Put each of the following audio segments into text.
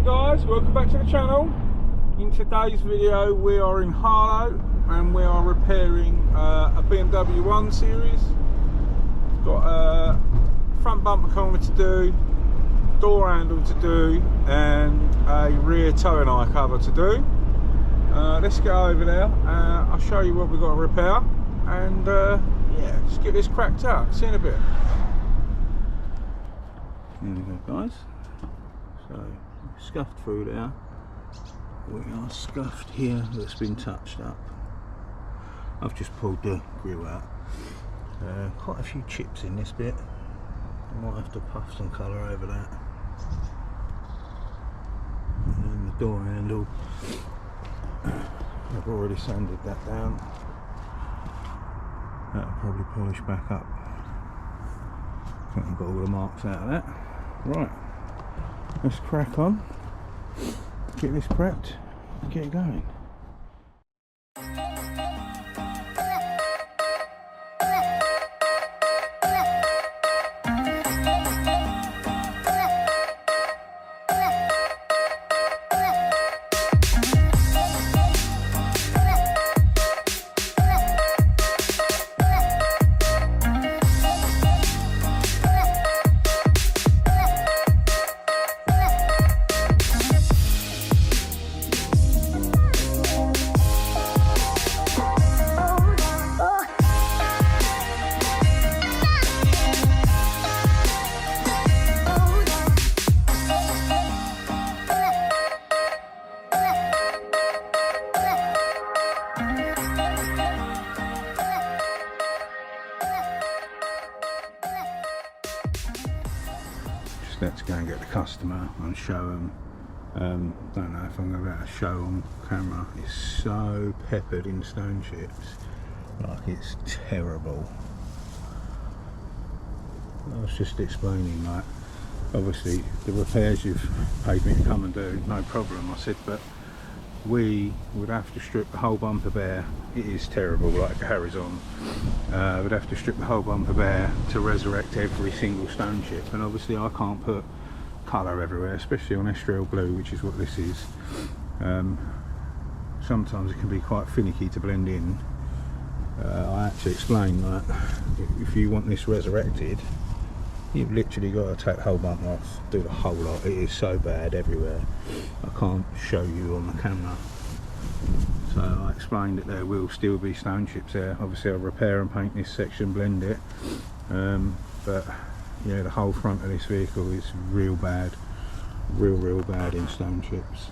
morning guys, welcome back to the channel. In today's video we are in Harlow and we are repairing a BMW 1 Series. It's got a front bumper corner to do, door handle to do and a rear towing eye cover to do. Let's go over there, I'll show you what we've got to repair and yeah, let's get this cracked out. See you in a bit. Here we go guys. So scuffed through there, we are scuffed here, that's been touched up. I've just pulled the grill out. Quite a few chips in this bit, I might have to puff some colour over that. And then the door handle, I've already sanded that down, that'll probably polish back up. I think I've got all the marks out of that. Right, let's crack on, get this prepped, get it going. Let's go and get the customer and show them. Don't know if I'm going to be able to show on camera. It's so peppered in stone chips, like it's terrible. I was just explaining, like, obviously the repairs you've paid me to come and do, no problem. I said, but we would have to strip the whole bumper bare. It is terrible, like it carries on. We'd have to strip the whole bumper bare to resurrect every single stone chip, and obviously I can't put colour everywhere, especially on estriol blue, which is what this is. Sometimes it can be quite finicky to blend in. I actually explained that if you want this resurrected, you've literally got to take the whole bumper off, do the whole lot. It is so bad everywhere, I can't show you on the camera. So I explained that there will still be stone chips there. Obviously I'll repair and paint this section, blend it, but yeah, the whole front of this vehicle is real bad, real bad in stone chips.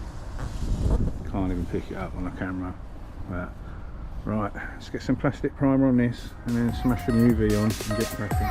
Can't even pick it up on the camera. But right, let's get some plastic primer on this and then smash some UV on and get cracking.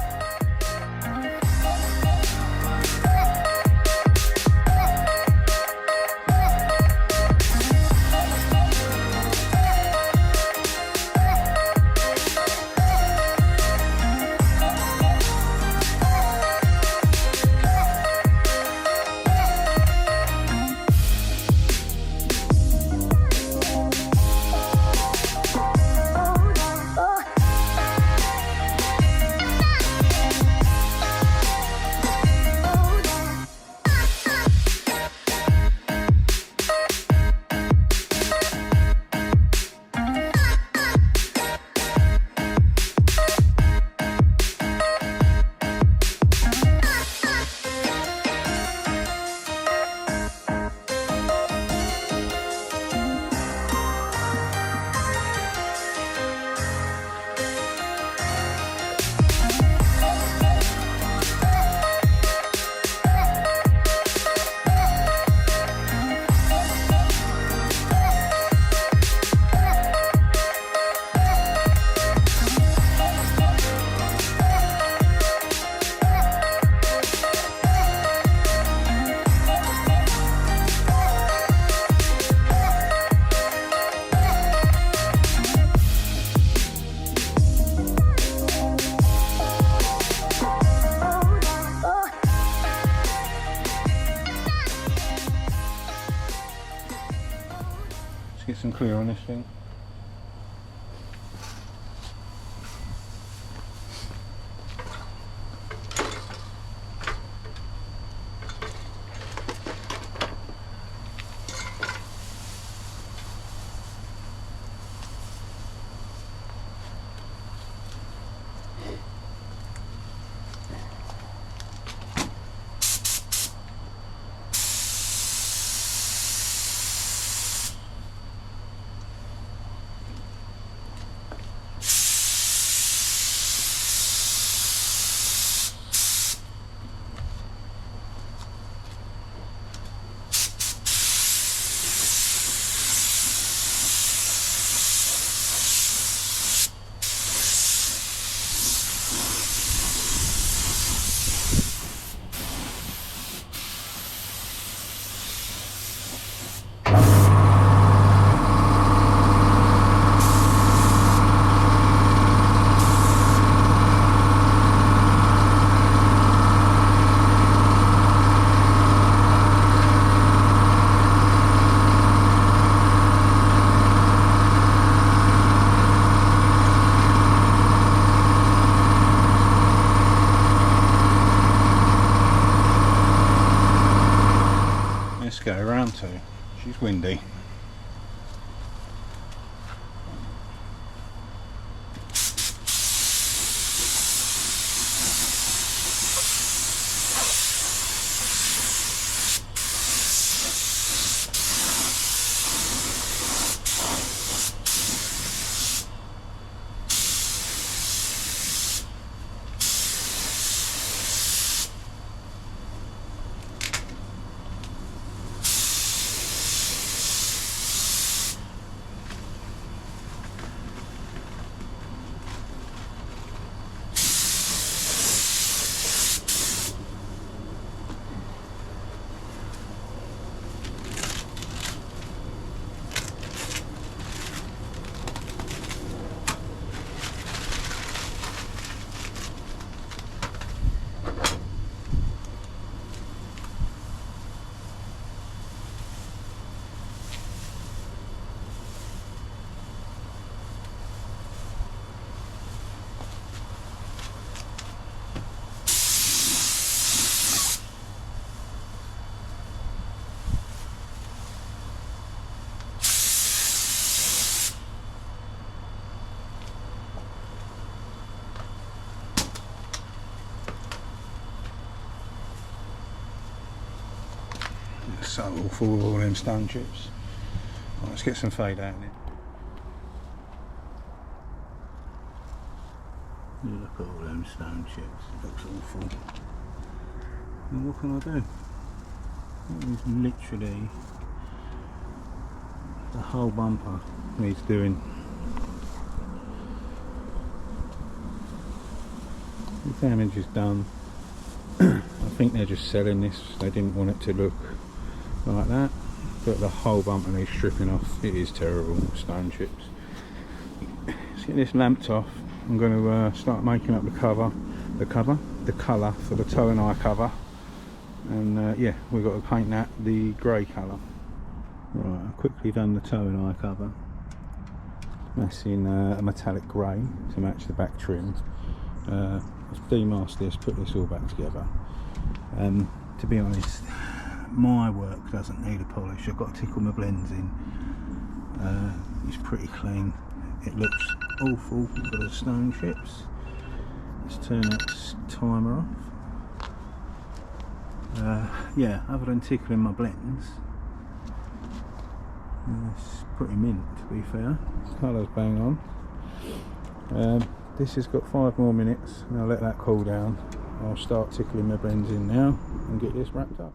Get some clear on this thing. let's go around to. She's windy. So awful with all them stone chips. Right, let's get some fade out in it. Look at all them stone chips, it looks awful. And what can I do? It is literally the whole bumper needs doing. The damage is done. I think they're just selling this, they didn't want it to look like that, but the whole bumper needs stripping off. It is terrible, stone chips. Let's get this lamped off. I'm going to start making up the colour for the toe and eye cover, and yeah, we've got to paint that the grey colour. Right, I've quickly done the toe and eye cover. That's in a metallic grey to match the back trim. Let's demask this, put this all back together. To be honest, my work doesn't need a polish. I've got to tickle my blends in. It's pretty clean. It looks awful for the stone chips. Let's turn that timer off. Yeah, other than tickling my blends, it's pretty mint, to be fair. Colour's bang on. This has got 5 more minutes, and I'll let that cool down. I'll start tickling my blends in now and get this wrapped up.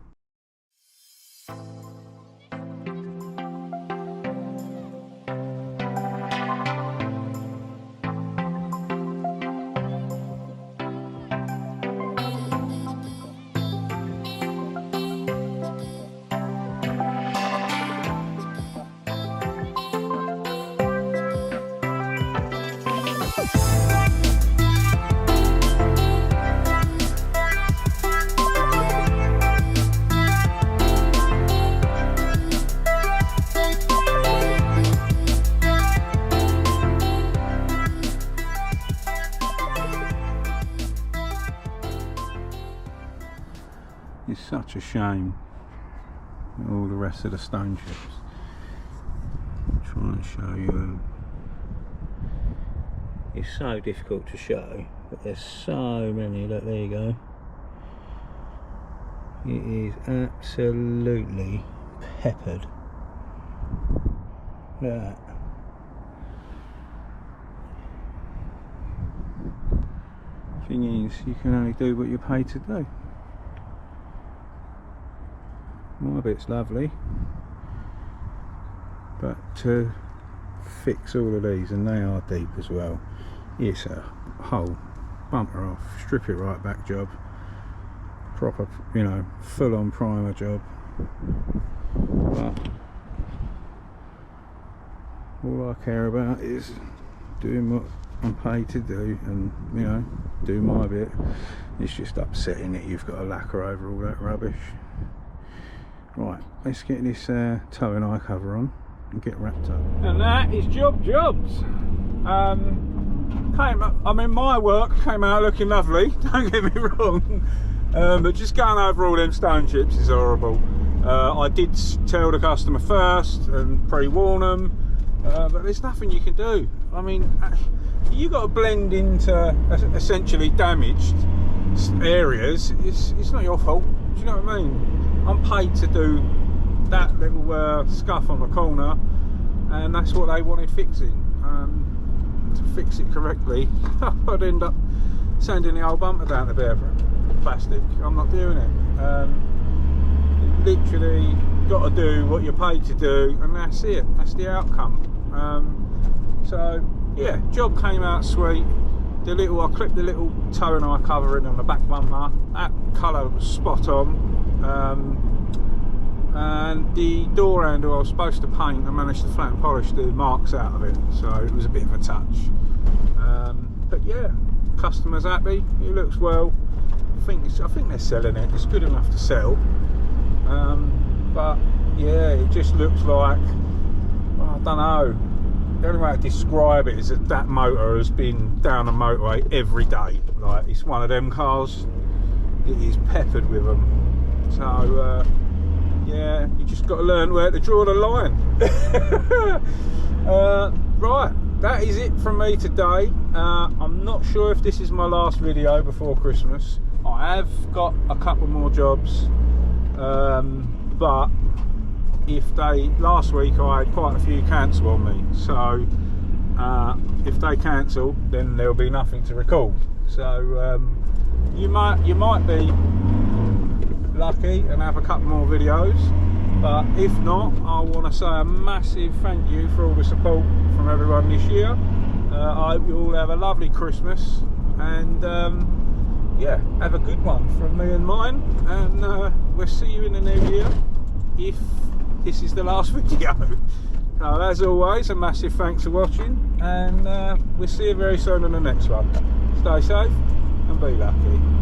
It's such a shame, all the rest of the stone chips. I'll try and show you. It's so difficult to show, but there's so many. Look, there you go. It is absolutely peppered. Look at that. Thing is, you can only do what you're paid to do. My bit's lovely, but to fix all of these, and they are deep as well, it's a whole bumper off, strip it right back job, proper, you know, full on primer job. But all I care about is doing what I'm paid to do, and you know, do my bit. It's just upsetting that you've got to lacquer over all that rubbish. Right, let's get this toe and eye cover on and get wrapped up. And that is jobs. I mean, my work came out looking lovely, don't get me wrong, but just going over all them stone chips is horrible. I did tell the customer first and pre-warn them, but there's nothing you can do. I mean, you got to blend into essentially damaged areas. It's not your fault. Do you know what I mean? I'm paid to do that little scuff on the corner, and that's what they wanted fixing. To fix it correctly, I'd end up sanding the old bumper down to bare plastic. I'm not doing it. Literally got to do what you're paid to do, and that's it. That's the outcome. So yeah, job came out sweet. I clipped the little toe and eye covering on the back bumper. That colour was spot on. And the door handle I was supposed to paint, I managed to flat and polish the marks out of it, so it was a bit of a touch. But yeah, customer's happy. It looks well. I think they're selling it. It's good enough to sell. But yeah, it just looks like, I don't know. The only way to describe it is that motor has been down the motorway every day. Like, it's one of them cars. It is peppered with them. So yeah, you just got to learn where to draw the line. Right, that is it from me today. I'm not sure if this is my last video before Christmas. I have got a couple more jobs, but last week I had quite a few cancel on me, so if they cancel, then there'll be nothing to record. So you might be lucky and have a couple more videos, but if not, I want to say a massive thank you for all the support from everyone this year. I hope you all have a lovely Christmas, and yeah, have a good one from me and mine, and we'll see you in the new year if this is the last video. So as always, a massive thanks for watching, and we'll see you very soon on the next one. Stay safe and be lucky.